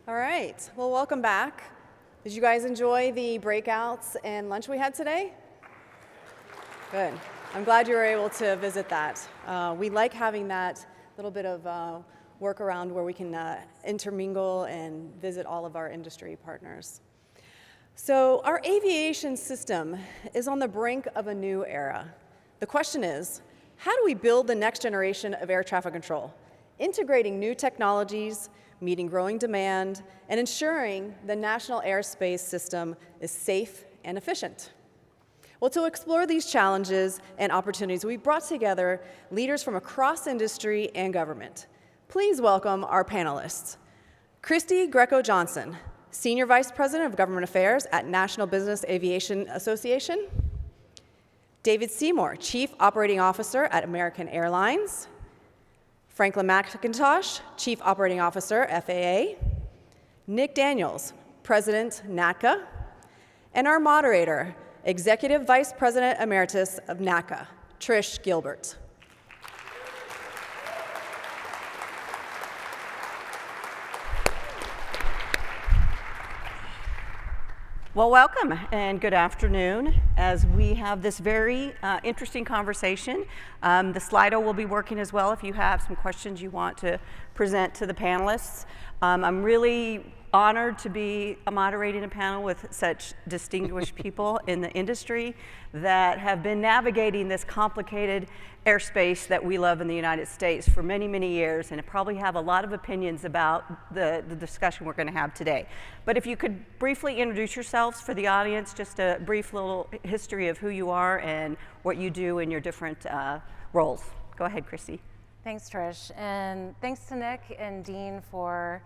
All right, well, welcome back. Did you guys enjoy the breakouts and lunch we had today? Good. I'm glad you were able to visit that. We like having that little bit of work around where we can intermingle and visit all of our industry partners. So our aviation system is on the brink of a new era. The question is, how do we build the next generation of air traffic control, integrating new technologies, meeting growing demand, and ensuring the National Airspace System is safe and efficient? Well, to explore these challenges and opportunities, we brought together leaders from across industry and government. Please welcome our panelists. Kristie Greco Johnson, Senior Vice President of Government Affairs at National Business Aviation Association. David Seymour, Chief Operating Officer at American Airlines. Franklin McIntosh, Chief Operating Officer, FAA. Nick Daniels, President, NATCA. And our moderator, Executive Vice President Emeritus of NATCA, Trish Gilbert. Well, welcome and good afternoon as we have this very interesting conversation. The Slido will be working as well if you have some questions you want to present to the panelists. I'm really honored to be moderating a panel with such distinguished people in the industry that have been navigating this complicated airspace that we love in the United States for many, many years, and probably have a lot of opinions about the discussion we're going to have today. But if you could briefly introduce yourselves for the audience, just a brief little history of who you are and what you do in your different roles. Go ahead, Kristie. Thanks, Trish, and thanks to Nick and Dean for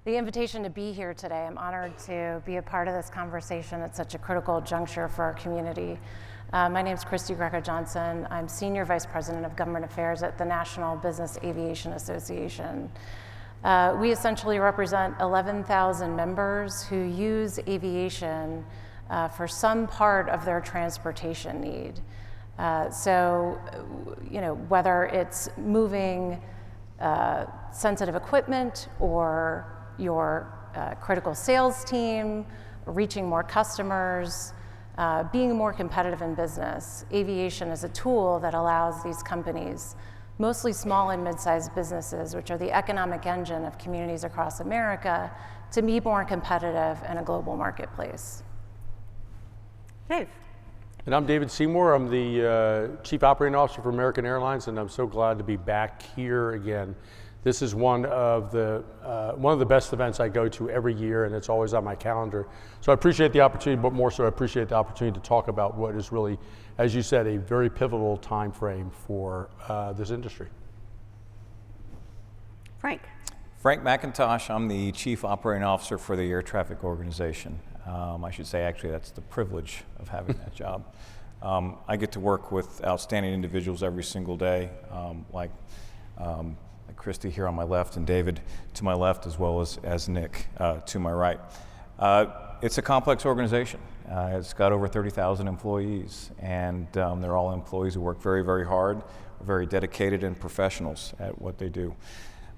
the invitation to be here today. I'm honored to be a part of this conversation at such a critical juncture for our community. My name is Kristie Greco Johnson. I'm Senior Vice President of Government Affairs at the National Business Aviation Association. We essentially represent 11,000 members who use aviation for some part of their transportation need. So, whether it's moving sensitive equipment or your critical sales team, reaching more customers, being more competitive in business, aviation is a tool that allows these companies, mostly small and mid-sized businesses, which are the economic engine of communities across America, to be more competitive in a global marketplace. Dave. And I'm David Seymour. I'm the Chief Operating Officer for American Airlines, and I'm so glad to be back here again. This is one of the best events I go to every year, and it's always on my calendar. So I appreciate the opportunity, but more so I appreciate the opportunity to talk about what is really, as you said, a very pivotal time frame for this industry. Frank. Frank McIntosh. I'm the Chief Operating Officer for the Air Traffic Organization. I should say, actually, that's the privilege of having that job. I get to work with outstanding individuals every single day, like Kristie here on my left and David to my left, as well as Nick to my right. It's a complex organization. It's got over 30,000 employees, and they're all employees who work very, very hard, very dedicated and professionals at what they do.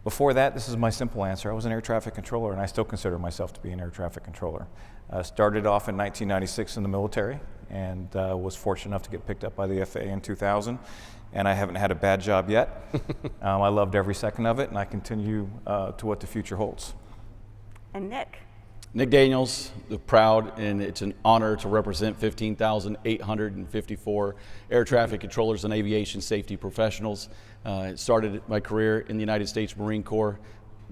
Before that, this is my simple answer. I was an air traffic controller, and I still consider myself to be an air traffic controller. Started off in 1996 in the military, and was fortunate enough to get picked up by the FAA in 2000. And I haven't had a bad job yet. I loved every second of it, and I continue to what the future holds. And Nick. Nick Daniels, proud, and it's an honor to represent 15,854 air traffic controllers and aviation safety professionals. Started my career in the United States Marine Corps,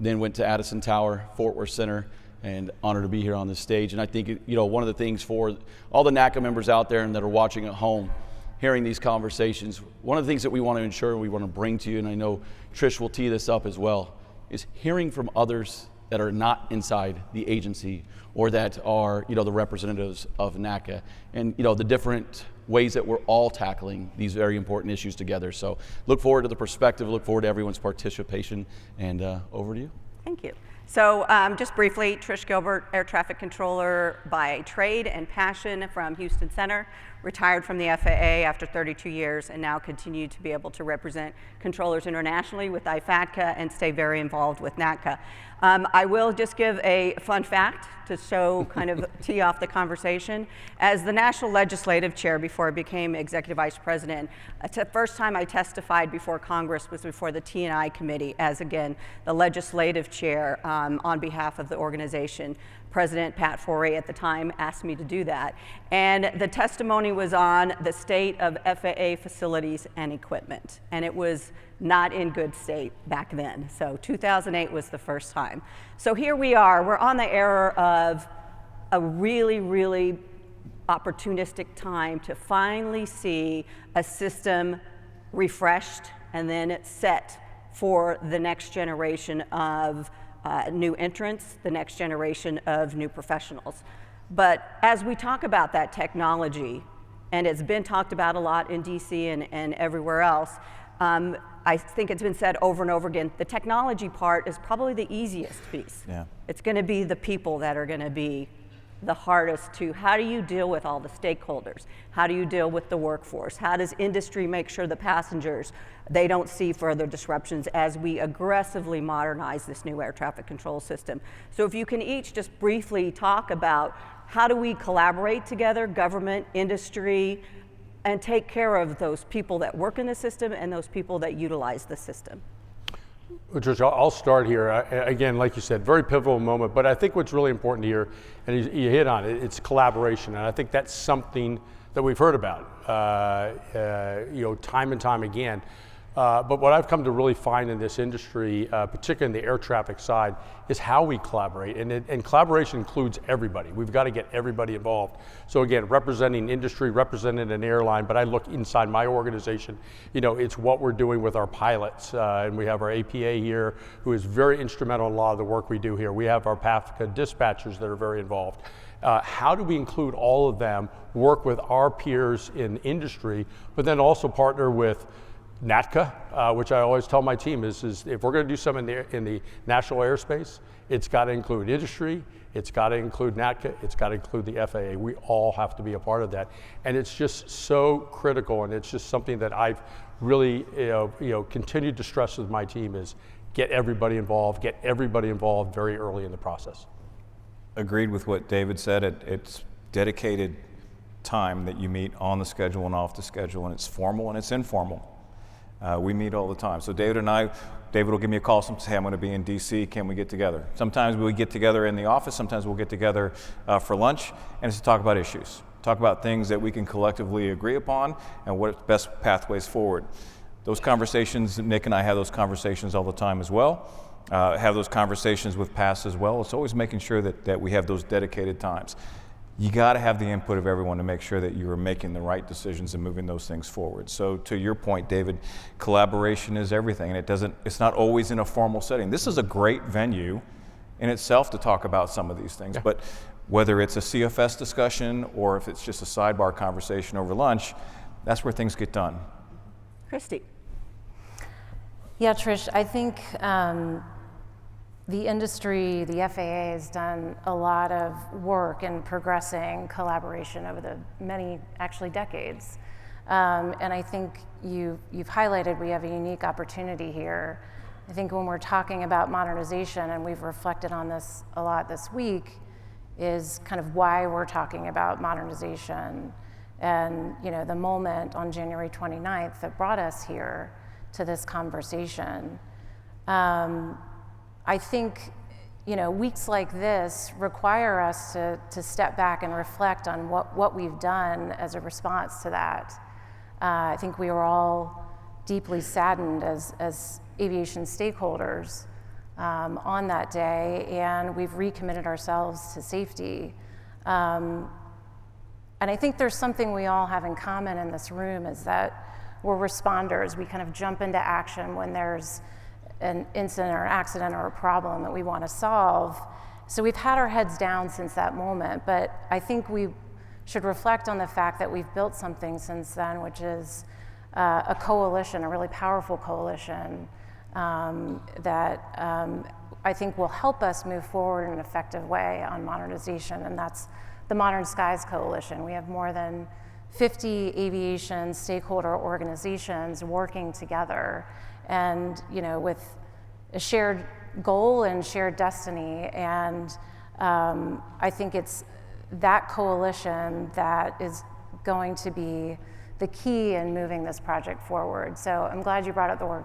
then went to Addison Tower, Fort Worth Center, and honored to be here on this stage. And I think, one of the things for all the NATCA members out there and that are watching at home, hearing these conversations, one of the things that we want to ensure, we want to bring to you, and I know Trish will tee this up as well, is hearing from others that are not inside the agency or that are, the representatives of NATCA, and, the different ways that we're all tackling these very important issues together. So look forward to the perspective, look forward to everyone's participation, and over to you. Thank you. So just briefly, Trish Gilbert, air traffic controller by trade and passion from Houston Center. retired from the FAA after 32 years, and now continue to be able to represent controllers internationally with IFATCA and stay very involved with NATCA. I will just give a fun fact to show, kind of tee off the conversation. As the National Legislative Chair before I became Executive Vice President, the first time I testified before Congress was before the T&I Committee as, again, the Legislative Chair on behalf of the organization. President Pat Forey at the time asked me to do that. And the testimony was on the state of FAA facilities and equipment. And it was not in good state back then. So 2008 was the first time. So here we are, we're on the era of a really, really opportunistic time to finally see a system refreshed and then set for the next generation of new entrants, the next generation of new professionals. But as we talk about that technology, and it's been talked about a lot in DC and everywhere else, I think it's been said over and over again, the technology part is probably the easiest piece. Yeah. It's going to be the people that are going to be the hardest to, how do you deal with all the stakeholders? How do you deal with the workforce? How does industry make sure the passengers, they don't see further disruptions as we aggressively modernize this new air traffic control system? So if you can each just briefly talk about how do we collaborate together, government, industry, and take care of those people that work in the system and those people that utilize the system. Well, Trish, I'll start here. Again, like you said, very pivotal moment, but I think what's really important here, and you hit on it, it's collaboration, and I think that's something that we've heard about, time and time again. But what I've come to really find in this industry, particularly in the air traffic side, is how we collaborate. And collaboration includes everybody. We've got to get everybody involved. So again, representing industry, representing an airline, but I look inside my organization, it's what we're doing with our pilots. And we have our APA here, who is very instrumental in a lot of the work we do here. We have our PAFCA dispatchers that are very involved. How do we include all of them, work with our peers in industry, but then also partner with NATCA, which I always tell my team is if we're going to do something in the national airspace, it's got to include industry, it's got to include NATCA, it's got to include the FAA. We all have to be a part of that. And it's just so critical, and it's just something that I've really continued to stress with my team is get everybody involved very early in the process. Agreed with what David said. It's dedicated time that you meet on the schedule and off the schedule, and it's formal and it's informal. We meet all the time. So David will give me a call and say, hey, I'm going to be in DC, can we get together? Sometimes we get together in the office, sometimes we'll get together for lunch, and it's to talk about issues. Talk about things that we can collectively agree upon and what best pathways forward. Those conversations, Nick and I have those conversations all the time as well. Have those conversations with PASS as well. It's always making sure that we have those dedicated times. You got to have the input of everyone to make sure that you are making the right decisions and moving those things forward. So to your point, David, collaboration is everything, and it's not always in a formal setting. This is a great venue in itself to talk about some of these things, but whether it's a CFS discussion or if it's just a sidebar conversation over lunch, that's where things get done. Kristie. Yeah, Trish, I think the industry, the FAA has done a lot of work in progressing collaboration over the many, actually decades. And I think you've highlighted we have a unique opportunity here. I think when we're talking about modernization, and we've reflected on this a lot this week, is kind of why we're talking about modernization and the moment on January 29th that brought us here to this conversation. I think, weeks like this require us to step back and reflect on what we've done as a response to that. I think we were all deeply saddened as aviation stakeholders on that day, and we've recommitted ourselves to safety. And I think there's something we all have in common in this room is that we're responders. We kind of jump into action when there's an incident or an accident or a problem that we want to solve. So we've had our heads down since that moment, but I think we should reflect on the fact that we've built something since then, which is a coalition, a really powerful coalition that I think will help us move forward in an effective way on modernization, and that's the Modern Skies Coalition. We have more than 50 aviation stakeholder organizations working together, and with a shared goal and shared destiny. And I think it's that coalition that is going to be the key in moving this project forward. So I'm glad you brought up the word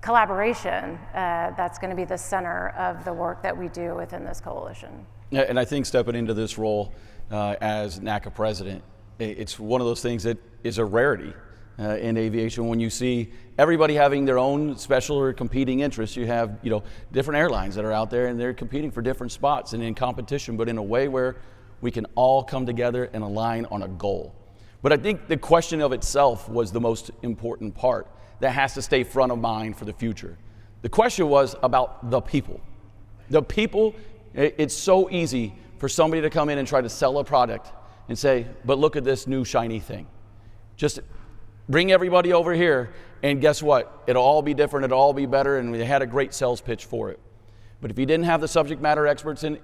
collaboration. That's going to be the center of the work that we do within this coalition. Yeah, and I think stepping into this role as NATCA president, it's one of those things that is a rarity in aviation. When you see everybody having their own special or competing interests, you have different airlines that are out there and they're competing for different spots and in competition, but in a way where we can all come together and align on a goal. But I think the question of itself was the most important part that has to stay front of mind for the future. The question was about the people. The people, it's so easy for somebody to come in and try to sell a product and say, but look at this new shiny thing. Just bring everybody over here and guess what? It'll all be different, it'll all be better, and we had a great sales pitch for it. But if you didn't have the subject matter experts in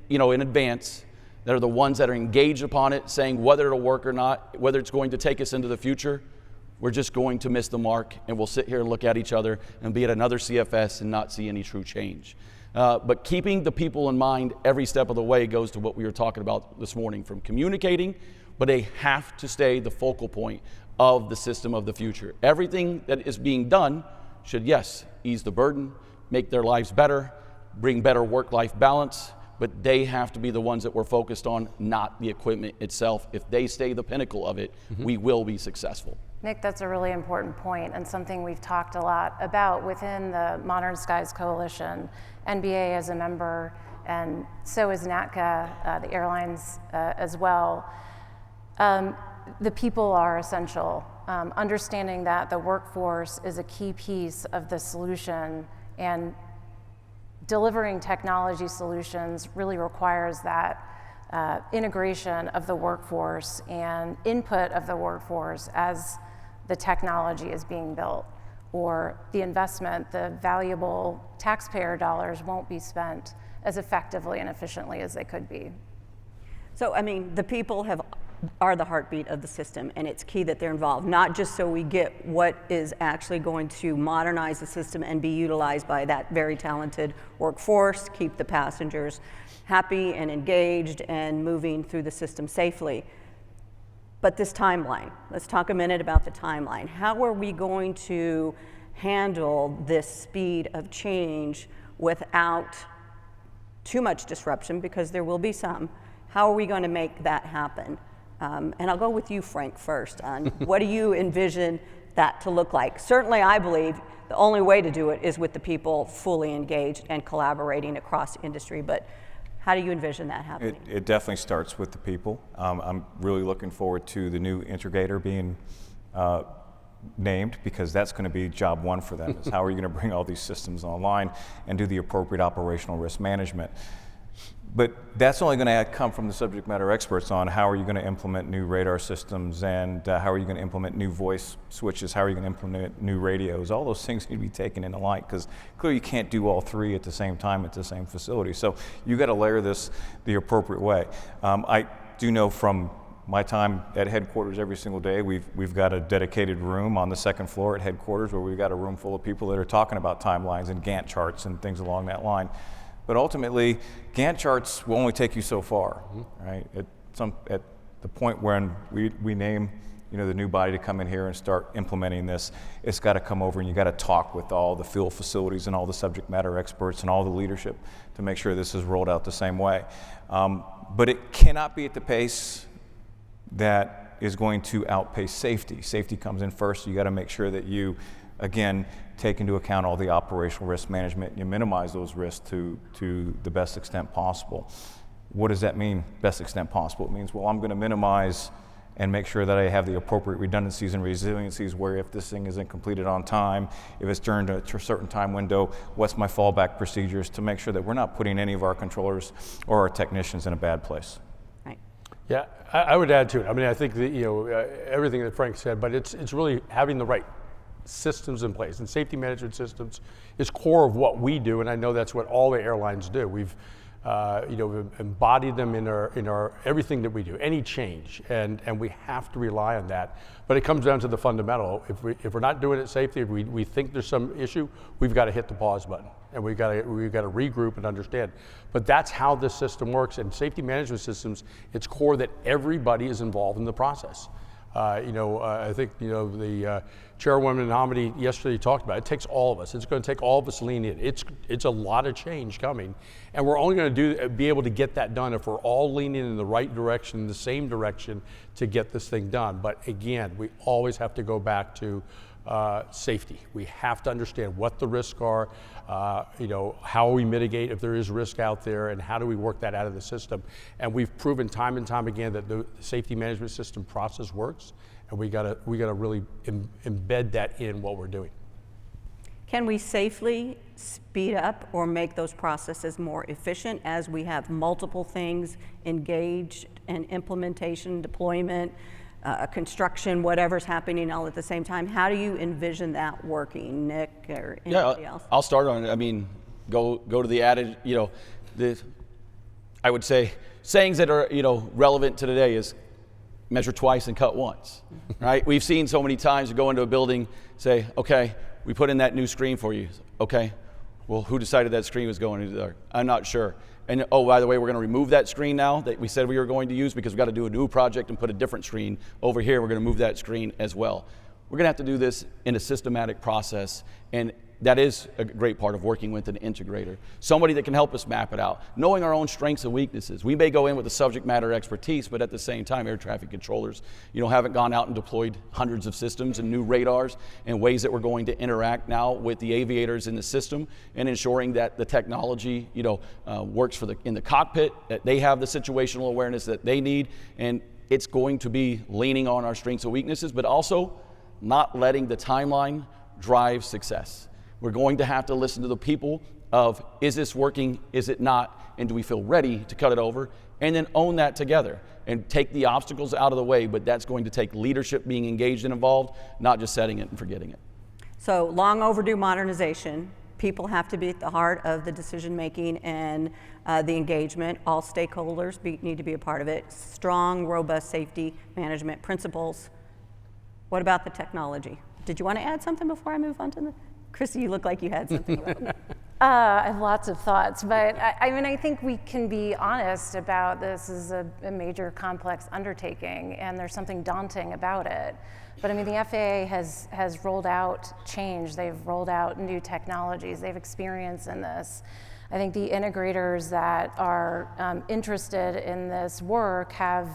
advance, that are the ones that are engaged upon it, saying whether it'll work or not, whether it's going to take us into the future, we're just going to miss the mark, and we'll sit here and look at each other and be at another CFS and not see any true change. But keeping the people in mind every step of the way goes to what we were talking about this morning, from communicating, but they have to stay the focal point of the system of the future. Everything that is being done should, yes, ease the burden, make their lives better, bring better work-life balance, but they have to be the ones that we're focused on, not the equipment itself. If they stay the pinnacle of it, we will be successful. Nick, that's a really important point, and something we've talked a lot about within the Modern Skies Coalition. NBAA is a member, and so is NATCA, the airlines as well. The people are essential. Understanding that the workforce is a key piece of the solution, and delivering technology solutions really requires that integration of the workforce and input of the workforce as the technology is being built, or the investment, the valuable taxpayer dollars won't be spent as effectively and efficiently as they could be. So, I mean, the people are the heartbeat of the system, and it's key that they're involved, not just so we get what is actually going to modernize the system and be utilized by that very talented workforce, keep the passengers happy and engaged and moving through the system safely. But this timeline, let's talk a minute about the timeline. How are we going to handle this speed of change without too much disruption, because there will be some? How are we going to make that happen? And I'll go with you, Frank, first on what do you envision that to look like? Certainly, I believe the only way to do it is with the people fully engaged and collaborating across industry, but how do you envision that happening? It definitely starts with the people. I'm really looking forward to the new integrator being named, because that's going to be job one for them, is how are you going to bring all these systems online and do the appropriate operational risk management. But that's only going to come from the subject matter experts on how are you going to implement new radar systems, and how are you going to implement new voice switches, how are you going to implement new radios. All those things need to be taken into light, because clearly you can't do all three at the same time at the same facility. So you got to layer this the appropriate way. I do know from my time at headquarters every single day, we've got a dedicated room on the second floor at headquarters where we've got a room full of people that are talking about timelines and Gantt charts and things along that line. But ultimately, Gantt charts will only take you so far, right? At the point when we name, the new body to come in here and start implementing this, it's got to come over and you got to talk with all the field facilities and all the subject matter experts and all the leadership to make sure this is rolled out the same way. But it cannot be at the pace that is going to outpace safety. Safety comes in first. You got to make sure that you, again, take into account all the operational risk management. You minimize those risks to the best extent possible. What does that mean, best extent possible? It means, well, I'm going to minimize and make sure that I have the appropriate redundancies and resiliencies where if this thing isn't completed on time, if it's during a certain time window, what's my fallback procedures to make sure that we're not putting any of our controllers or our technicians in a bad place. Right. Yeah, I would add to it. I mean, I think that, everything that Frank said, but it's really having the right systems in place, and safety management systems is core of what we do, and I know that's what all the airlines do. We've We've embodied them in our everything that we do, any change, and we have to rely on that. But it comes down to the fundamental. If we're not doing it safely, if we think there's some issue, we've got to hit the pause button, and we've got to regroup and understand. But that's how this system works. And safety management systems, it's core that everybody is involved in the process. I think the chairwoman Hamidi yesterday talked about it. It takes all of us. It's going to take all of us to lean in. It's a lot of change coming, and we're only going to be able to get that done if we're all leaning in the right direction, the same direction to get this thing done. But again, we always have to go back to safety. We have to understand what the risks are, how we mitigate if there is risk out there, and how do we work that out of the system. And we've proven time and time again that the safety management system process works, and we gotta really embed that in what we're doing. Can we safely speed up or make those processes more efficient as we have multiple things engaged in implementation, deployment, construction, whatever's happening all at the same time? How do you envision that working, Nick, or anybody else? I'll start on it. I mean, go to the adage, I would say sayings that are, relevant to today is measure twice and cut once, right? We've seen so many times you go into a building, say, okay, we put in that new screen for you. Okay, well, who decided that screen was going into there? I'm not sure. And oh, by the way, we're going to remove that screen now that we said we were going to use because we've got to do a new project and put a different screen over here. We're going to move that screen as well. We're going to have to do this in a systematic process, and that is a great part of working with an integrator. Somebody that can help us map it out, knowing our own strengths and weaknesses. We may go in with the subject matter expertise, but at the same time, air traffic controllers, haven't gone out and deployed hundreds of systems and new radars and ways that we're going to interact now with the aviators in the system and ensuring that the technology, works in the cockpit, that they have the situational awareness that they need, and it's going to be leaning on our strengths and weaknesses, but also not letting the timeline drive success. We're going to have to listen to the people of, is this working, is it not, and do we feel ready to cut it over, and then own that together and take the obstacles out of the way, but that's going to take leadership being engaged and involved, not just setting it and forgetting it. So long overdue modernization. People have to be at the heart of the decision making and the engagement. All stakeholders need to be a part of it. Strong, robust safety management principles. What about the technology? Did you want to add something before I move on to the... Kristie, you look like you had something about it. I have lots of thoughts, but I think we can be honest about this as a major complex undertaking, and there's something daunting about it. But the FAA has rolled out change. They've rolled out new technologies. They've experience in this. I think the integrators that are interested in this work have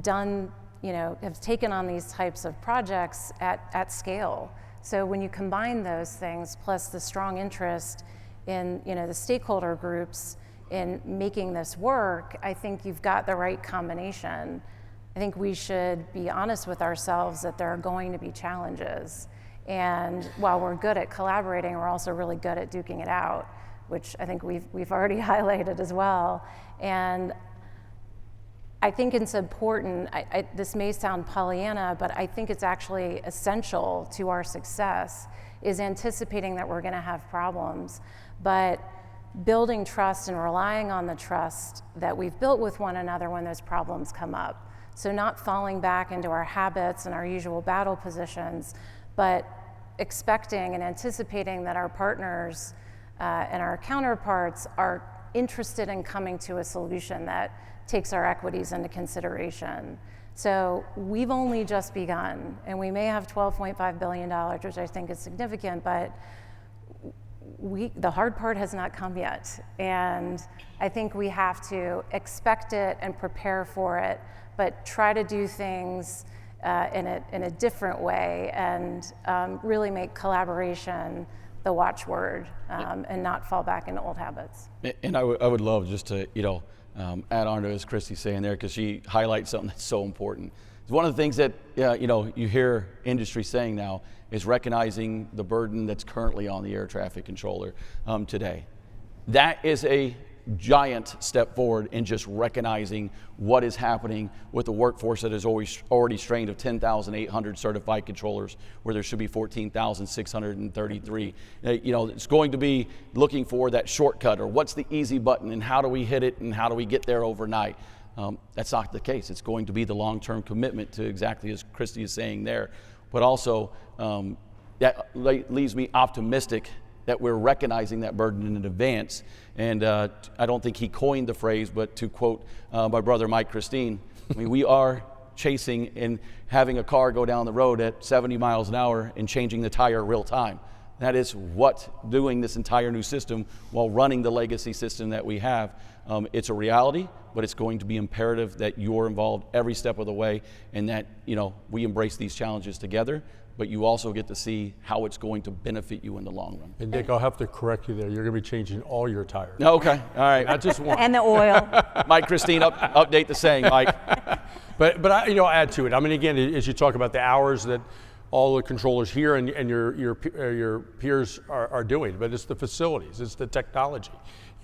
done, have taken on these types of projects at scale. So when you combine those things, plus the strong interest in the stakeholder groups in making this work, I think you've got the right combination. I think we should be honest with ourselves that there are going to be challenges. And while we're good at collaborating, we're also really good at duking it out, which I think we've already highlighted as well. And I think it's important, this may sound Pollyanna, but I think it's actually essential to our success, is anticipating that we're gonna have problems, but building trust and relying on the trust that we've built with one another when those problems come up. So not falling back into our habits and our usual battle positions, but expecting and anticipating that our partners and our counterparts are interested in coming to a solution that takes our equities into consideration. So we've only just begun, and we may have $12.5 billion, which I think is significant, but the hard part has not come yet. And I think we have to expect it and prepare for it, but try to do things in a different way and really make collaboration the watchword and not fall back into old habits. And I would love just to, add on to as Kristie's saying there, because she highlights something that's so important. It's one of the things that you hear industry saying now is recognizing the burden that's currently on the air traffic controller today. That is a giant step forward in just recognizing what is happening with the workforce that is already strained of 10,800 certified controllers, where there should be 14,633. It's going to be looking for that shortcut, or what's the easy button, and how do we hit it, and how do we get there overnight. That's not the case. It's going to be the long-term commitment to exactly as Kristie is saying there, but also that leaves me optimistic that we're recognizing that burden in advance. And I don't think he coined the phrase, but to quote my brother Mike Christine, I mean, we are chasing and having a car go down the road at 70 miles an hour and changing the tire real time. That is what doing this entire new system while running the legacy system that we have. It's a reality, but it's going to be imperative that you're involved every step of the way, and that we embrace these challenges together, but you also get to see how it's going to benefit you in the long run. And Nick, I'll have to correct you there. You're going to be changing all your tires. Okay, all right. Not just one. And the oil. Mike, Christine, update the saying, Mike. But add to it. I mean, again, as you talk about the hours that all the controllers here and your peers are doing, but it's the facilities, it's the technology.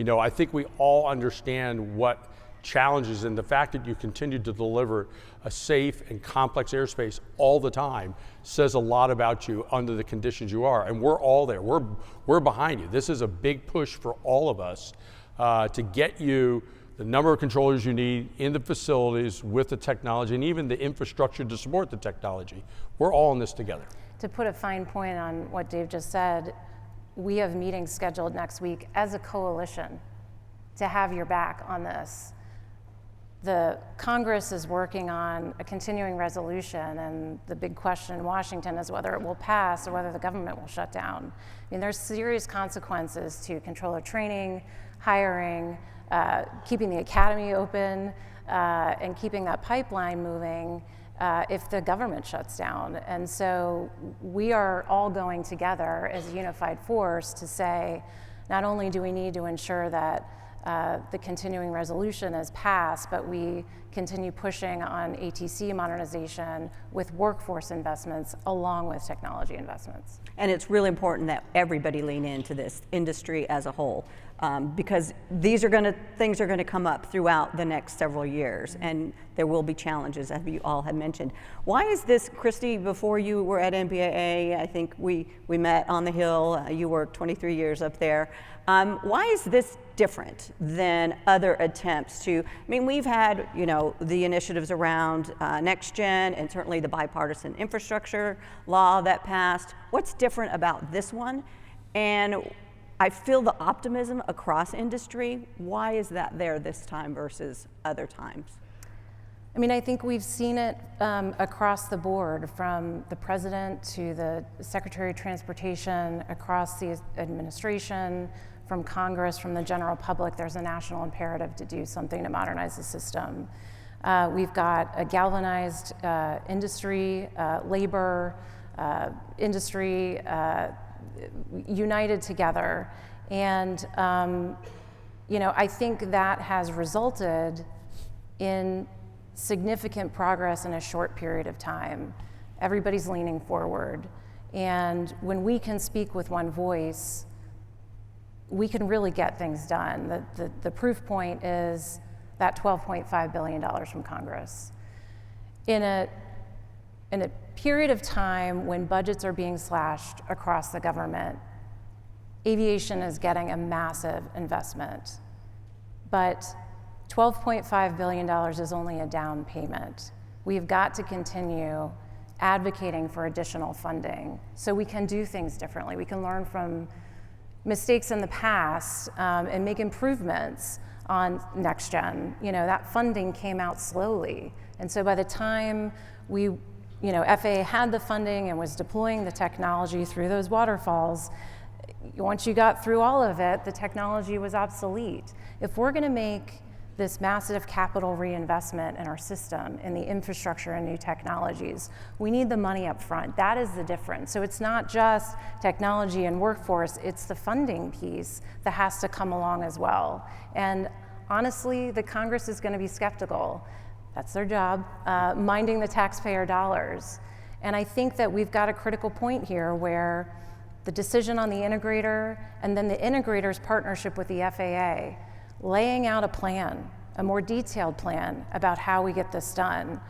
I think we all understand what challenges, and the fact that you continue to deliver a safe and complex airspace all the time says a lot about you under the conditions you are. And we're all there. We're behind you. This is a big push for all of us to get you the number of controllers you need in the facilities with the technology and even the infrastructure to support the technology. We're all in this together. To put a fine point on what Dave just said, we have meetings scheduled next week as a coalition to have your back on this. The Congress is working on a continuing resolution, and the big question in Washington is whether it will pass or whether the government will shut down. I mean, there's serious consequences to controller training, hiring, keeping the academy open, and keeping that pipeline moving if the government shuts down. And so we are all going together as a unified force to say, not only do we need to ensure that the continuing resolution is passed, but we continue pushing on ATC modernization with workforce investments along with technology investments. And it's really important that everybody lean into this industry as a whole, because things are going to come up throughout the next several years, and there will be challenges, as you all have mentioned. Why is this, Kristie, before you were at NBAA, I think we met on the Hill, you worked 23 years up there. Why is this different than other attempts to, we've had, the initiatives around Next Gen and certainly the bipartisan infrastructure law that passed. What's different about this one? And I feel the optimism across industry. Why is that there this time versus other times? I think we've seen it across the board, from the president to the Secretary of Transportation, across the administration, from Congress, from the general public. There's a national imperative to do something to modernize the system. We've got a galvanized industry, labor, industry, united together. And I think that has resulted in significant progress in a short period of time. Everybody's leaning forward. And when we can speak with one voice, we can really get things done. The proof point is that $12.5 billion from Congress. In a period of time when budgets are being slashed across the government, aviation is getting a massive investment. But $12.5 billion is only a down payment. We've got to continue advocating for additional funding so we can do things differently. We can learn from mistakes in the past and make improvements on Next Gen. That funding came out slowly. And so by the time FAA had the funding and was deploying the technology through those waterfalls, once you got through all of it, the technology was obsolete. If we're gonna make this massive capital reinvestment in our system, in the infrastructure and new technologies, we need the money up front. That is the difference. So it's not just technology and workforce, it's the funding piece that has to come along as well. And honestly, the Congress is going to be skeptical. That's their job, minding the taxpayer dollars. And I think that we've got a critical point here where the decision on the integrator and then the integrator's partnership with the FAA, laying out a plan, a more detailed plan about how we get this done,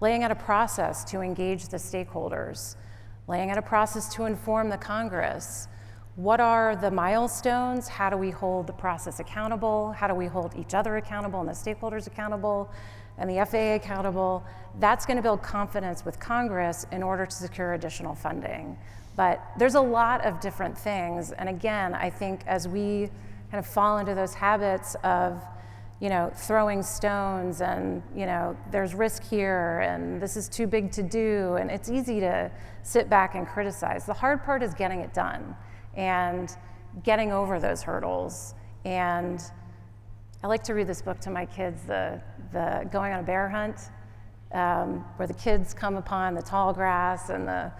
laying out a process to engage the stakeholders, laying out a process to inform the Congress. What are the milestones? How do we hold the process accountable? How do we hold each other accountable and the stakeholders accountable and the FAA accountable? That's going to build confidence with Congress in order to secure additional funding. But there's a lot of different things. And again, I think as we kind of fall into those habits of, throwing stones and, there's risk here and this is too big to do, and it's easy to sit back and criticize. The hard part is getting it done and getting over those hurdles. And I like to read this book to my kids, the Going on a Bear Hunt, where the kids come upon the tall grass and the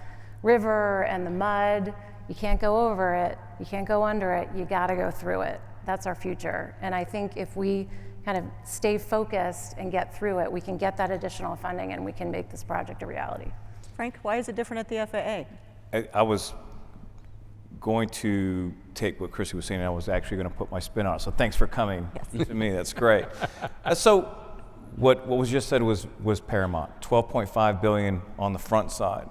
river and the mud. You can't go over it, you can't go under it, you gotta go through it. That's our future. And I think if we kind of stay focused and get through it, we can get that additional funding and we can make this project a reality. Frank, why is it different at the FAA? I was going to take what Kristie was saying, and I was actually going to put my spin on it. So thanks for coming to me. That's great. So what was just said was paramount. $12.5 billion on the front side.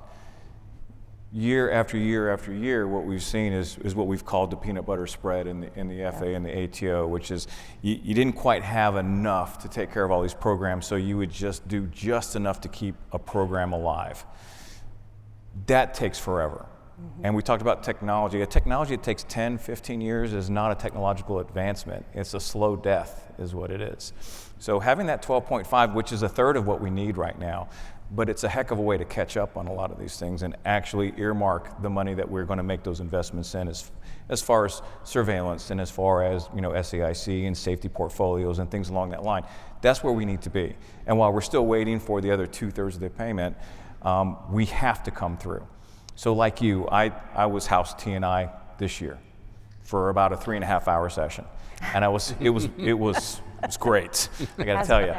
Year after year after year, what we've seen is what we've called the peanut butter spread in the FAA and the ATO, which is you didn't quite have enough to take care of all these programs, so you would just do just enough to keep a program alive. That takes forever. And we talked about technology. A technology that takes 10, 15 years is not a technological advancement. It's a slow death is what it is. So having that 12.5, which is a third of what we need right now, but it's a heck of a way to catch up on a lot of these things and actually earmark the money that we're going to make those investments in as far as surveillance and as far as SAIC and safety portfolios and things along that line. That's where we need to be. And while we're still waiting for the other 2/3 of the payment, we have to come through. So like you, I was House T&I this year for about a 3.5-hour session, and it was great, I got to tell you.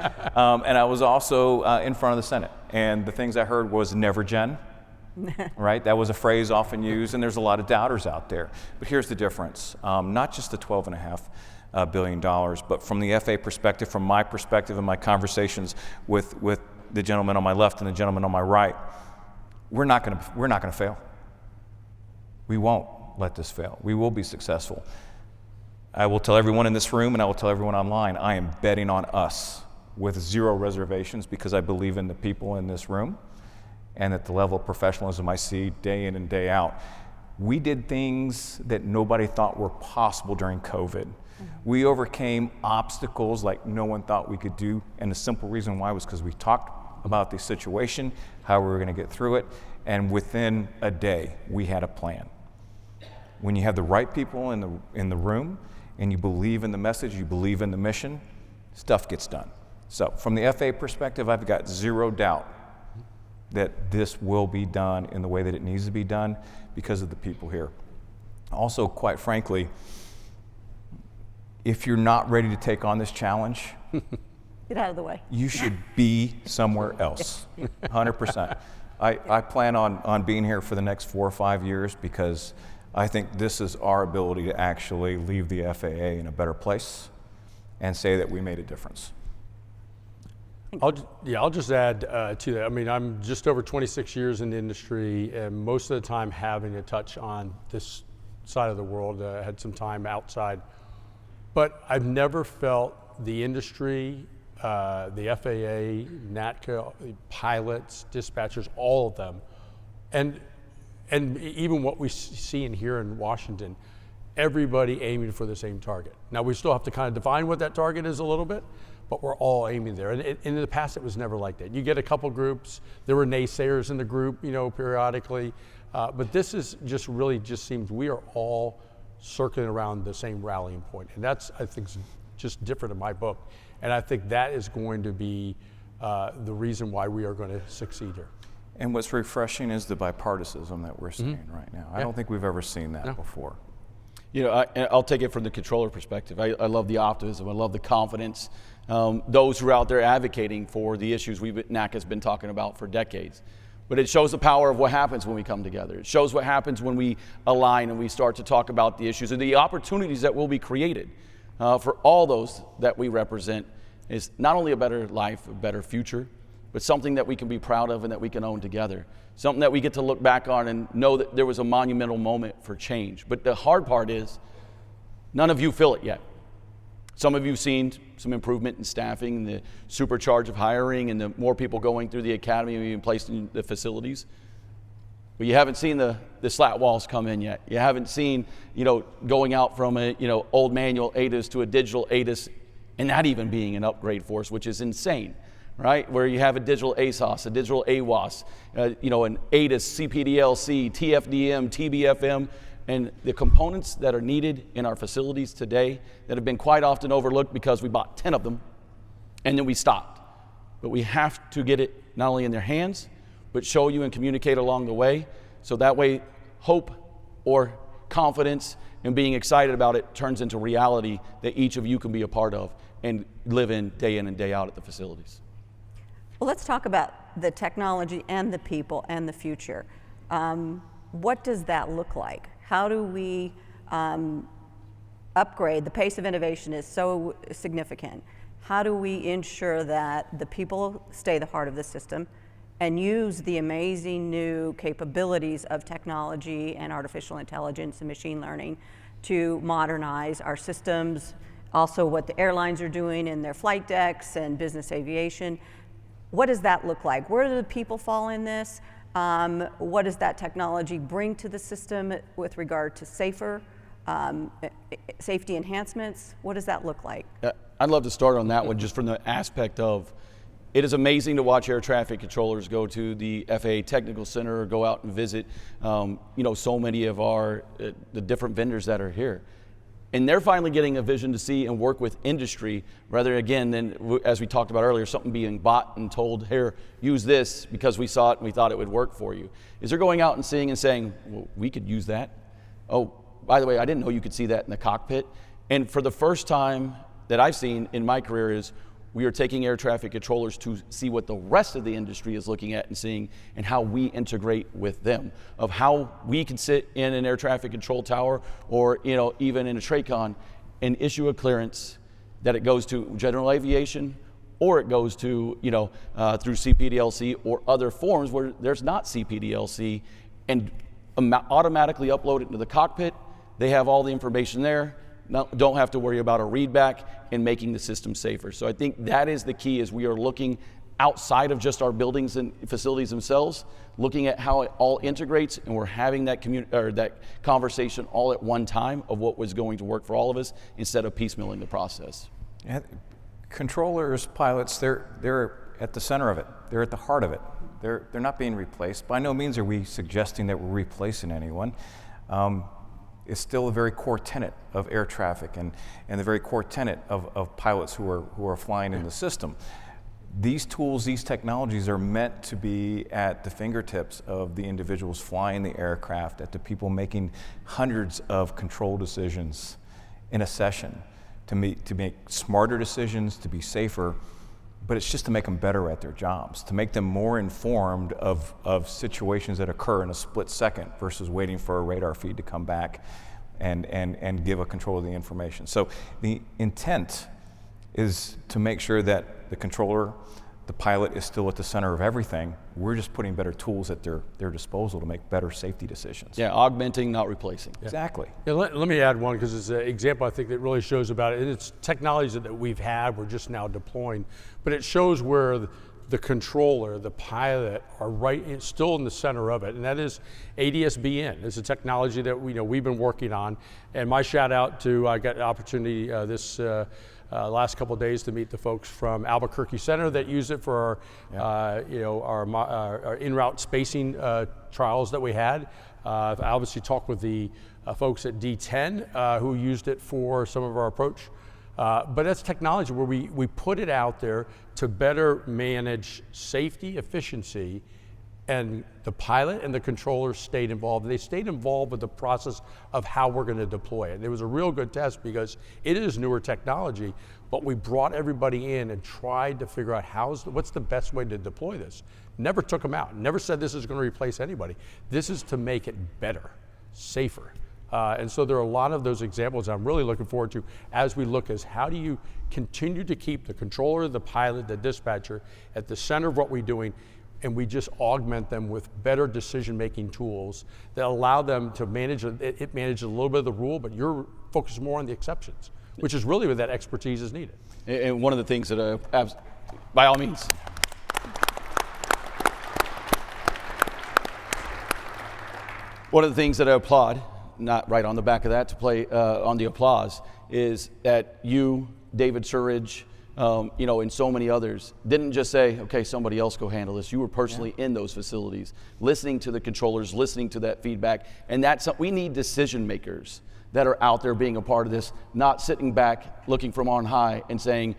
And I was also in front of the Senate, and the things I heard was never gen, right? That was a phrase often used, and there's a lot of doubters out there. But here's the difference: not just the $12.5 billion, but from the FAA perspective, from my perspective, and my conversations with the gentleman on my left and the gentleman on my right. We're not going to fail. We won't let this fail. We will be successful. I will tell everyone in this room and I will tell everyone online, I am betting on us with zero reservations because I believe in the people in this room and at the level of professionalism I see day in and day out. We did things that nobody thought were possible during COVID. We overcame obstacles like no one thought we could do, and the simple reason why was because we talked about the situation, how we were going to get through it, and within a day, we had a plan. When you have the right people in the room, and you believe in the message, you believe in the mission, stuff gets done. So from the FAA perspective, I've got zero doubt that this will be done in the way that it needs to be done because of the people here. Also, quite frankly, if you're not ready to take on this challenge, Get out of the way. you should be somewhere else, 100%. I plan on being here for the next 4 or 5 years because I think this is our ability to actually leave the FAA in a better place and say that we made a difference. I'll just add to that. I mean, I'm just over 26 years in the industry, and most of the time having a touch on this side of the world. I had some time outside. But I've never felt the industry, the FAA, NATCA, pilots, dispatchers, all of them, and even what we see and hear in Washington, everybody aiming for the same target. Now, we still have to kind of define what that target is a little bit, but we're all aiming there. And in the past, it was never like that. You get a couple groups. There were naysayers in the group, periodically. But this is just really just seems we are all circling around the same rallying point. And that's, I think, just different in my book. And I think that is going to be the reason why we are going to succeed here. And what's refreshing is the bipartitism that we're seeing right now. I don't think we've ever seen that before. I'll take it from the controller perspective. I love the optimism. I love the confidence. Those who are out there advocating for the issues NACA's been talking about for decades. But it shows the power of what happens when we come together. It shows what happens when we align and we start to talk about the issues and the opportunities that will be created. for all those that we represent is not only a better life, a better future, but something that we can be proud of and that we can own together. Something that we get to look back on and know that there was a monumental moment for change. But the hard part is, none of you feel it yet. Some of you have seen some improvement in staffing, the supercharge of hiring, and the more people going through the academy and being placed in the facilities. But you haven't seen the slat walls come in yet. You haven't seen, going out from a, old manual ATIS to a digital ATIS, and that even being an upgrade for us, which is insane, right? Where you have a digital ASOS, a digital AWOS, an ATIS, CPDLC, TFDM, TBFM, and the components that are needed in our facilities today that have been quite often overlooked because we bought 10 of them and then we stopped. But we have to get it not only in their hands, but show you and communicate along the way, so that way hope or confidence and being excited about it turns into reality that each of you can be a part of and live in and day out at the facilities. Well, let's talk about the technology and the people and the future. What does that look like? How do we upgrade? The pace of innovation is so significant. How do we ensure that the people stay the heart of the system and use the amazing new capabilities of technology and artificial intelligence and machine learning to modernize our systems, also what the airlines are doing in their flight decks and business aviation? What does that look like? Where do the people fall in this? What does that technology bring to the system with regard to safety enhancements? What does that look like? I'd love to start on that one just from the aspect of, it is amazing to watch air traffic controllers go to the FAA Technical Center or go out and visit, so many of the different vendors that are here. And they're finally getting a vision to see and work with industry rather, again, than, as we talked about earlier, something being bought and told, here, use this because we saw it and we thought it would work for you. Is they're going out and seeing and saying, well, we could use that. Oh, by the way, I didn't know you could see that in the cockpit. And for the first time that I've seen in my career is we are taking air traffic controllers to see what the rest of the industry is looking at and seeing and how we integrate with them, of how we can sit in an air traffic control tower or even in a TRACON and issue a clearance that it goes to general aviation or it goes to through CPDLC or other forms where there's not CPDLC, and automatically upload it into the cockpit. They have all the information there. Don't have to worry about a readback and making the system safer. So I think that is the key, is we are looking outside of just our buildings and facilities themselves, looking at how it all integrates, and we're having that that conversation all at one time of what was going to work for all of us instead of piecemealing the process. Yeah, controllers, pilots, they're at the center of it. They're at the heart of it. They're not being replaced. By no means are we suggesting that we're replacing anyone. Is still a very core tenet of air traffic and the very core tenet of pilots who are flying in the system. These tools, these technologies are meant to be at the fingertips of the individuals flying the aircraft, at the people making hundreds of control decisions in a session to make smarter decisions, to be safer, but it's just to make them better at their jobs, to make them more informed of situations that occur in a split second versus waiting for a radar feed to come back and give a control of the information. So the intent is to make sure that the controller, the pilot, is still at the center of everything. We're just putting better tools at their disposal to make better safety decisions. Yeah, augmenting, not replacing. Yeah. Exactly. Yeah, let me add one, because it's an example I think that really shows about it. And it's technologies that we've had, we're just now deploying, but it shows where the controller, the pilot are still in the center of it, and that is ADS-BN. It's a technology that we've been working on, and my shout out to, I got the opportunity this last couple of days to meet the folks from Albuquerque Center that use it for our in-route spacing trials that we had. I obviously talked with the folks at D10 who used it for some of our approach. But that's technology where we put it out there to better manage safety, efficiency, and the pilot and the controller stayed involved. They stayed involved with the process of how we're going to deploy it. It was a real good test because it is newer technology, but we brought everybody in and tried to figure out what's the best way to deploy this. Never took them out, never said this is going to replace anybody. This is to make it better, safer, And so there are a lot of those examples I'm really looking forward to as we look as how do you continue to keep the controller, the pilot, the dispatcher at the center of what we're doing, and we just augment them with better decision-making tools that allow them to manage, it manages a little bit of the rule, but you're focused more on the exceptions, which is really where that expertise is needed. And one of the things that, by all means. One of the things that I applaud, not right on the back of that to play on the applause, is that you, David Surridge, and so many others didn't just say, okay, somebody else go handle this. You were personally in those facilities, listening to the controllers, listening to that feedback. And we need decision makers that are out there being a part of this, not sitting back, looking from on high and saying,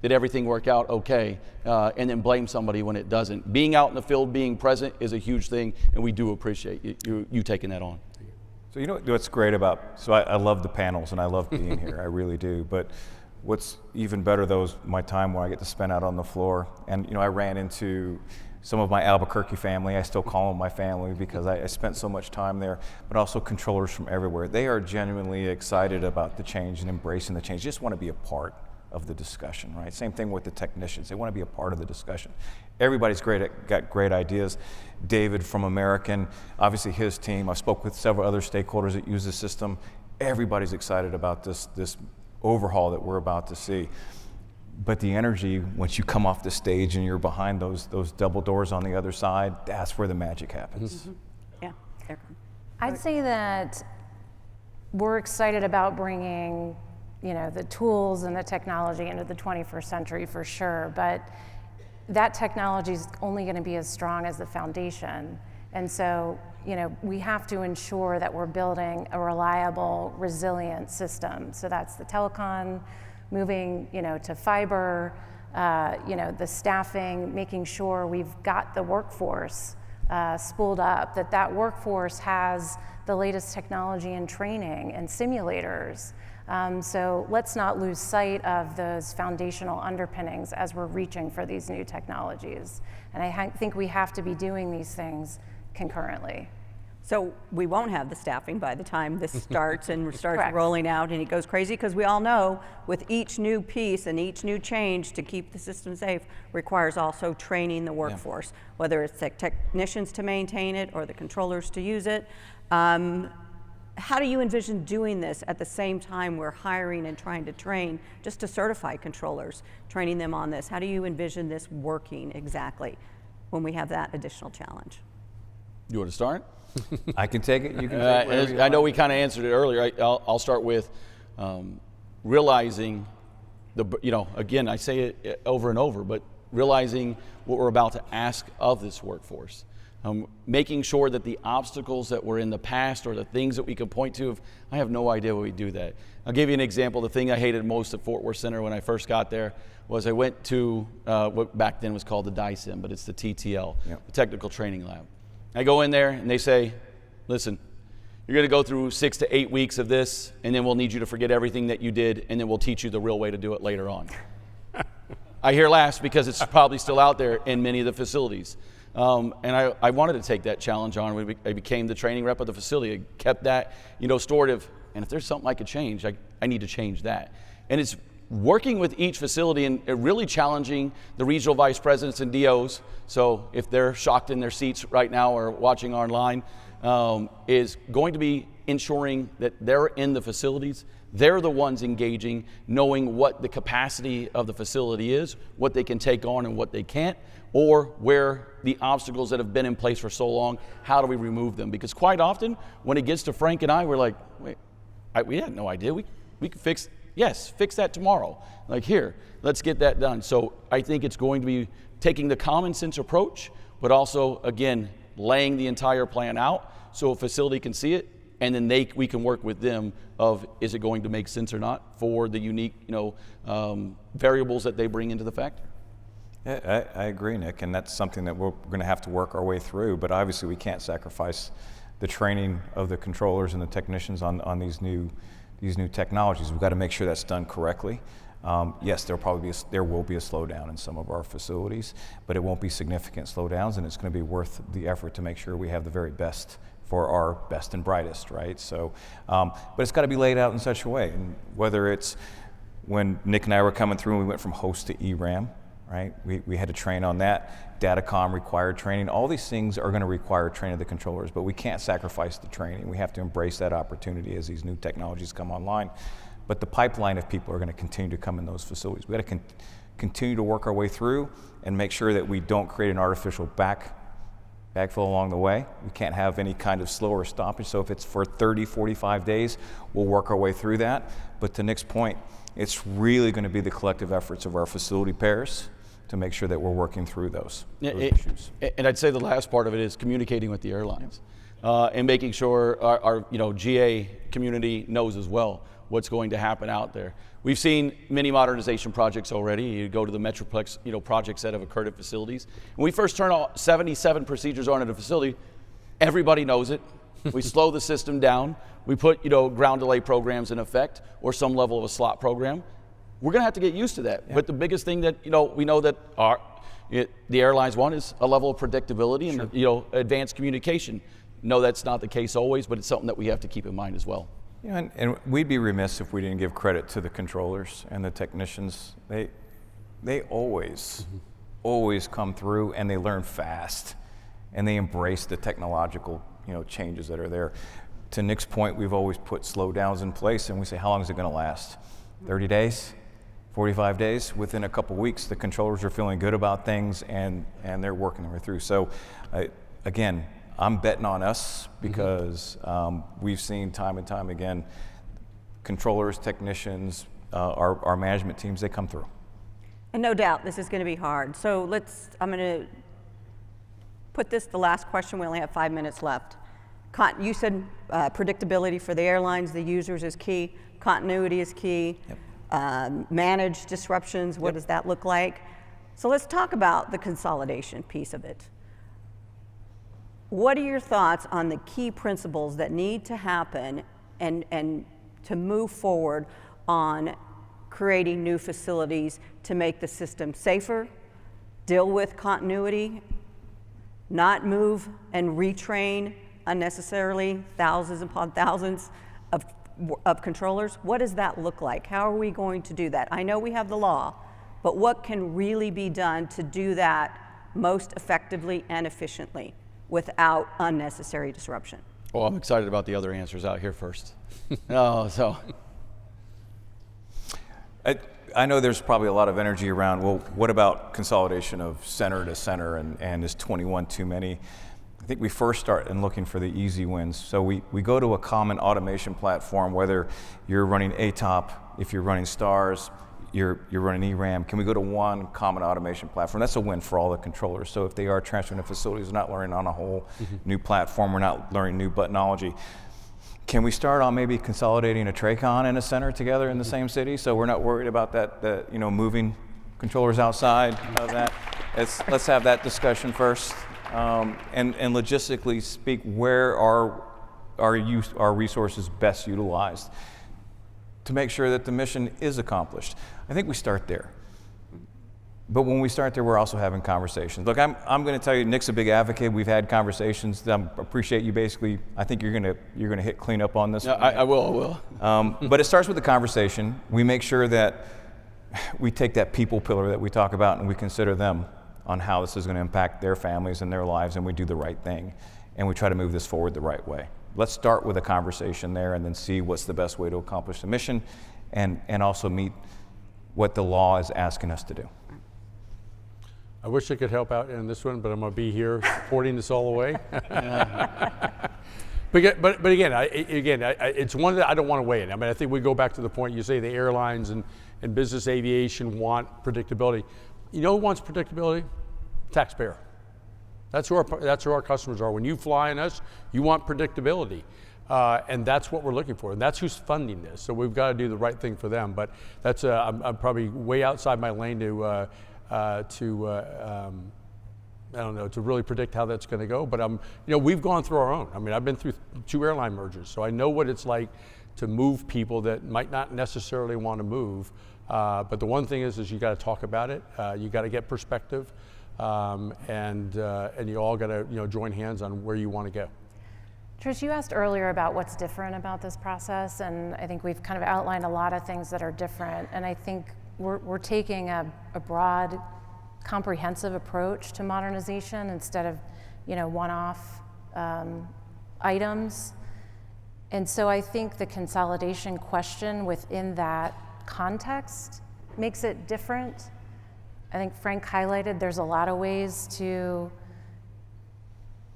did everything work out okay? And then blame somebody when it doesn't. Being out in the field, being present is a huge thing, and we do appreciate you taking that on. So you know what's great about, so I love the panels and I love being here, I really do, but what's even better though is my time where I get to spend out on the floor. And I ran into some of my Albuquerque family. I still call them my family because I spent so much time there, but also controllers from everywhere. They are genuinely excited about the change and embracing the change. They just want to be a part of the discussion, right? Same thing with the technicians. They want to be a part of the discussion. Everybody's got great ideas. David from American, obviously his team. I spoke with several other stakeholders that use the system. Everybody's excited about this overhaul that we're about to see. But the energy, once you come off the stage and you're behind those double doors on the other side, that's where the magic happens. Yeah. I'd say that we're excited about bringing the tools and the technology into the 21st century for sure, but that technology is only going to be as strong as the foundation. And so, we have to ensure that we're building a reliable, resilient system. So that's the telecom, moving, to fiber, the staffing, making sure we've got the workforce spooled up, that workforce has the latest technology and training and simulators. So let's not lose sight of those foundational underpinnings as we're reaching for these new technologies. And I think we have to be doing these things concurrently. So we won't have the staffing by the time this starts and starts Correct. rolling out and it goes crazy, because we all know with each new piece and each new change to keep the system safe requires also training the workforce, whether it's the technicians to maintain it or the controllers to use it. How do you envision doing this at the same time we're hiring and trying to train just to certify controllers, training them on this? How do you envision this working exactly when we have that additional challenge? You want to start? I can take it, you can take it. I know we kind of answered it earlier. I'll start with realizing, again, I say it over and over, but realizing what we're about to ask of this workforce. Making sure that the obstacles that were in the past or the things that we could point to, I have no idea why we do that. I'll give you an example. The thing I hated most at Fort Worth Center when I first got there was I went to what back then was called the DICIM, but it's the TTL, the Technical Training Lab. I go in there and they say, listen, you're going to go through 6 to 8 weeks of this, and then we'll need you to forget everything that you did, and then we'll teach you the real way to do it later on. I hear last because it's probably still out there in many of the facilities. And I wanted to take that challenge on. I became the training rep of the facility. I kept that, stored of, and if there's something I could change, I need to change that. And it's working with each facility and really challenging the regional vice presidents and DOs. So if they're shocked in their seats right now or watching online, is going to be ensuring that they're in the facilities. They're the ones engaging, knowing what the capacity of the facility is, what they can take on and what they can't, or where the obstacles that have been in place for so long, how do we remove them? Because quite often, when it gets to Frank and I, we're like, wait, we had no idea. We could fix that tomorrow. Like, here, let's get that done. So I think it's going to be taking the common sense approach, but also, again, laying the entire plan out so a facility can see it, and then we can work with them of, is it going to make sense or not for the unique, variables that they bring into the factory. Yeah, I agree, Nick, and that's something that we're going to have to work our way through, but obviously we can't sacrifice the training of the controllers and the technicians on these new technologies. We've got to make sure that's done correctly. Yes, there will be a slowdown in some of our facilities, but it won't be significant slowdowns, and it's going to be worth the effort to make sure we have the very best for our best and brightest, right? So, but it's got to be laid out in such a way, and whether it's when Nick and I were coming through and we went from host to ERAM, right? We had to train on that. Datacom required training. All these things are going to require training of the controllers, but we can't sacrifice the training. We have to embrace that opportunity as these new technologies come online. But the pipeline of people are going to continue to come in those facilities. We got to continue to work our way through and make sure that we don't create an artificial backfill along the way. We can't have any kind of slower stoppage. So if it's for 30, 45 days, we'll work our way through that. But to Nick's point, it's really going to be the collective efforts of our facility pairs to make sure that we're working through those issues. And I'd say the last part of it is communicating with the airlines and making sure our GA community knows as well what's going to happen out there. We've seen many modernization projects already. You go to the Metroplex projects that have occurred at facilities. When we first turn all 77 procedures on at a facility, everybody knows it. We slow the system down. We put ground delay programs in effect or some level of a slot program. We're going to have to get used to that. Yeah. But the biggest thing that we know that the airlines want is a level of predictability and sure. Advanced communication. No, that's not the case always, but it's something that we have to keep in mind as well. And we'd be remiss if we didn't give credit to the controllers and the technicians. They always come through, and they learn fast, and they embrace the technological changes that are there. To Nick's point, we've always put slowdowns in place, and we say, how long is it going to last? 30 days? 45 days? Within a couple weeks, the controllers are feeling good about things, and they're working their way through. So, again, I'm betting on us because we've seen time and time again, controllers, technicians, our management teams, they come through. And no doubt this is going to be hard. So I'm going to put this the last question. We only have 5 minutes left. You said predictability for the airlines, the users is key. Continuity is key. Yep. Manage disruptions. What does that look like? So let's talk about the consolidation piece of it. What are your thoughts on the key principles that need to happen and to move forward on creating new facilities to make the system safer, deal with continuity, not move and retrain unnecessarily thousands upon thousands of controllers? What does that look like? How are we going to do that? I know we have the law, but what can really be done to do that most effectively and efficiently without unnecessary disruption? Well, I'm excited about the other answers out here first. I know there's probably a lot of energy around, well, what about consolidation of center to center, and is 21 too many? I think we first start in looking for the easy wins. So we go to a common automation platform, whether you're running ATOP, if you're running STARS, you're running ERAM. Can we go to one common automation platform? That's a win for all the controllers. So if they are transferring to facilities, they're not learning on a whole new platform, we're not learning new buttonology. Can we start on maybe consolidating a TRACON and a center together in the same city, so we're not worried about that moving controllers outside of that? Let's have that discussion first. And logistically speak, where are our resources best utilized to make sure that the mission is accomplished? I think we start there. But when we start there, we're also having conversations. Look, I'm going to tell you, Nick's a big advocate. We've had conversations. I appreciate you basically. I think you're going to hit clean up on this. No, I will. But it starts with the conversation. We make sure that we take that people pillar that we talk about and we consider them on how this is going to impact their families and their lives, and we do the right thing. And we try to move this forward the right way. Let's start with a conversation there and then see what's the best way to accomplish the mission and also meet what the law is asking us to do. I wish I could help out in this one, but I'm going to be here supporting this all the way. But again, it's one that I don't want to weigh in. I mean, I think we go back to the point you say the airlines and business aviation want predictability. You know who wants predictability? Taxpayer. That's who our customers are. When you fly in us, you want predictability. And that's what we're looking for, and that's who's funding this. So we've got to do the right thing for them. But that's I'm probably way outside my lane to I don't know, to really predict how that's going to go. But we've gone through our own. I mean, I've been through 2 airline mergers, so I know what it's like to move people that might not necessarily want to move. But the one thing is you got to talk about it. You got to get perspective, and you all got to join hands on where you want to go. Trish, you asked earlier about what's different about this process, and I think we've kind of outlined a lot of things that are different, and I think we're taking a broad, comprehensive approach to modernization instead of, one-off items. And so I think the consolidation question within that context makes it different. I think Frank highlighted there's a lot of ways to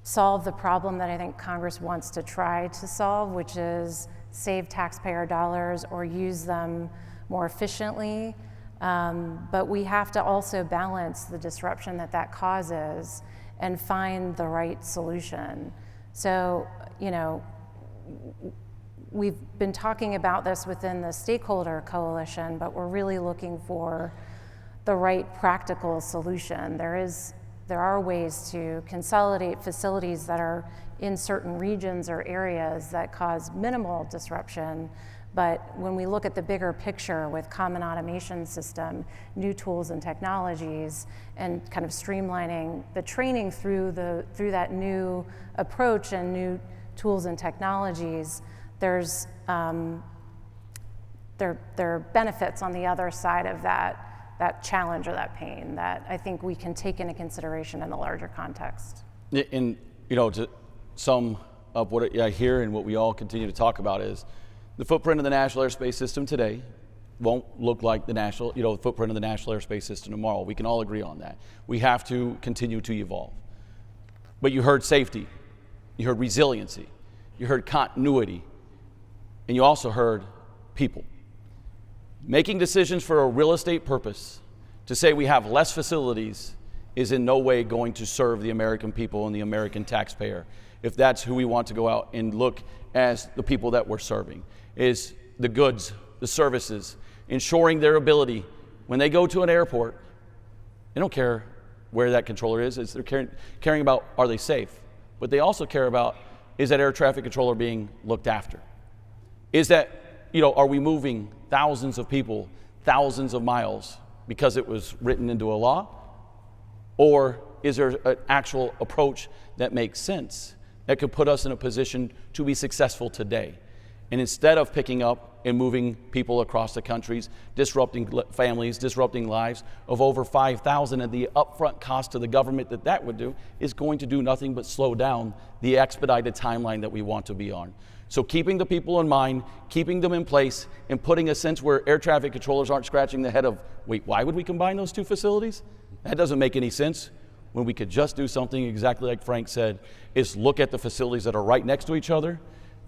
solve the problem that I think Congress wants to try to solve, which is save taxpayer dollars or use them more efficiently. But we have to also balance the disruption that causes and find the right solution. So, we've been talking about this within the stakeholder coalition, but we're really looking for the right practical solution. There are ways to consolidate facilities that are in certain regions or areas that cause minimal disruption. But when we look at the bigger picture with common automation system, new tools and technologies, and kind of streamlining the training through that new approach and new tools and technologies, there are benefits on the other side of that challenge or that pain that I think we can take into consideration in the larger context. And, to sum up what I hear and what we all continue to talk about is the footprint of the National Airspace System today won't look like the footprint of the National Airspace System tomorrow. We can all agree on that. We have to continue to evolve. But you heard safety, you heard resiliency, you heard continuity, and you also heard people. Making decisions for a real estate purpose to say we have less facilities is in no way going to serve the American people and the American taxpayer. If that's who we want to go out and look as the people that we're serving, is the goods, the services, ensuring their ability when they go to an airport. They don't care where that controller is. They're caring about, are they safe? But they also care about, is that air traffic controller being looked after? Is that, are we moving thousands of people, thousands of miles because it was written into a law? Or is there an actual approach that makes sense, that could put us in a position to be successful today? And instead of picking up and moving people across the countries, disrupting families, disrupting lives of over 5,000, and the upfront cost to the government that would do is going to do nothing but slow down the expedited timeline that we want to be on. So keeping the people in mind, keeping them in place, and putting a sense where air traffic controllers aren't scratching the head of, wait, why would we combine those two facilities? That doesn't make any sense, when we could just do something exactly like Frank said, is look at the facilities that are right next to each other,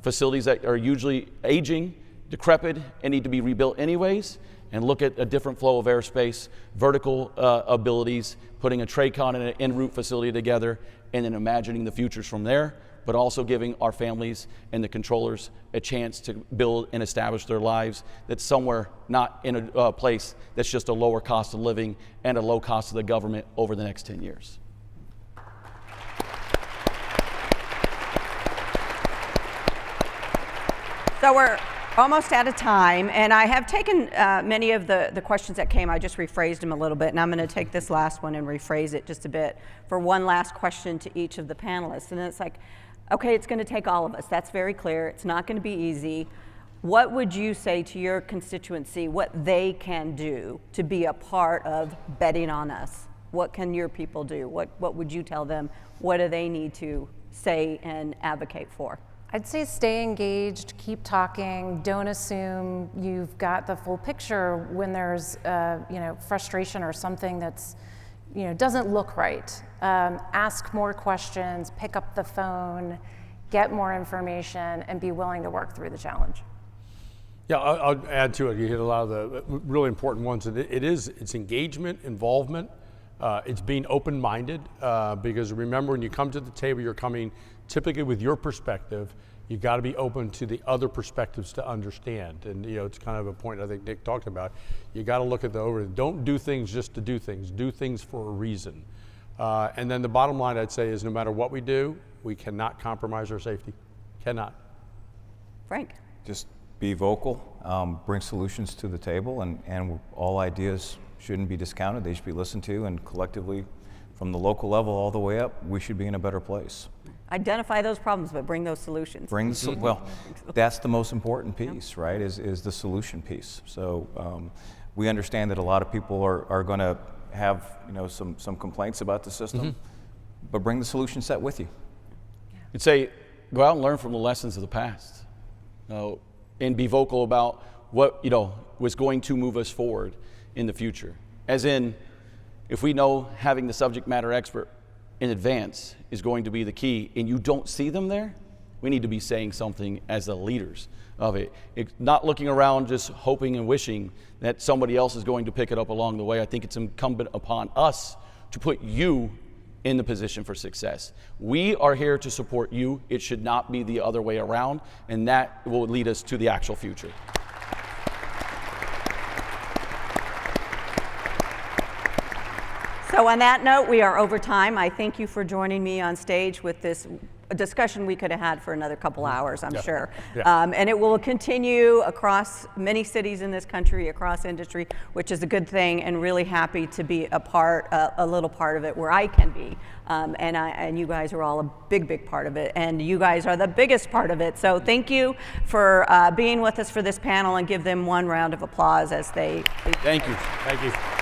facilities that are usually aging, decrepit, and need to be rebuilt anyways, and look at a different flow of airspace, vertical abilities, putting a TRACON and an en route facility together, and then imagining the futures from there, but also giving our families and the controllers a chance to build and establish their lives that's somewhere not in a place that's just a lower cost of living and a low cost to the government over the next 10 years. So we're almost out of time, and I have taken many of the questions that came. I just rephrased them a little bit, and I'm going to take this last one and rephrase it just a bit for one last question to each of the panelists. And it's like, okay, it's going to take all of us. That's very clear. It's not going to be easy. What would you say to your constituency, what they can do to be a part of betting on us? What can your people do? What would you tell them? What do they need to say and advocate for? I'd say stay engaged, keep talking, don't assume you've got the full picture when there's frustration or something that's doesn't look right. Ask more questions, pick up the phone, get more information, and be willing to work through the challenge. Yeah, I'll add to it. You hit a lot of the really important ones. It's engagement, involvement. It's being open-minded because remember, when you come to the table, you're coming typically with your perspective. You got to be open to the other perspectives to understand. And it's kind of a point I think Nick talked about. You got to look at the overview. Don't do things just to do things. Do things for a reason. And then the bottom line I'd say is no matter what we do, we cannot compromise our safety. Cannot. Frank. Just be vocal, bring solutions to the table, and all ideas shouldn't be discounted. They should be listened to, and collectively, from the local level all the way up, we should be in a better place. identify those problems, but bring those solutions. Well, that's the most important piece, right, is the solution piece. So we understand that a lot of people are going to have, some complaints about the system, but bring the solution set with you. I'd say go out and learn from the lessons of the past, and be vocal about what was going to move us forward in the future. As in, if we know having the subject matter expert in advance is going to be the key, and you don't see them there, we need to be saying something as the leaders of it. Not looking around just hoping and wishing that somebody else is going to pick it up along the way. I think it's incumbent upon us to put you in the position for success. We are here to support you. It should not be the other way around, and that will lead us to the actual future. So on that note, we are over time. I thank you for joining me on stage with this discussion we could have had for another couple hours, I'm sure. Yeah. And it will continue across many cities in this country, across industry, which is a good thing, and really happy to be a little part of it where I can be. And you guys are all a big part of it, and you guys are the biggest part of it. So thank you for being with us for this panel, and give them one round of applause as they Thank you. Thank you.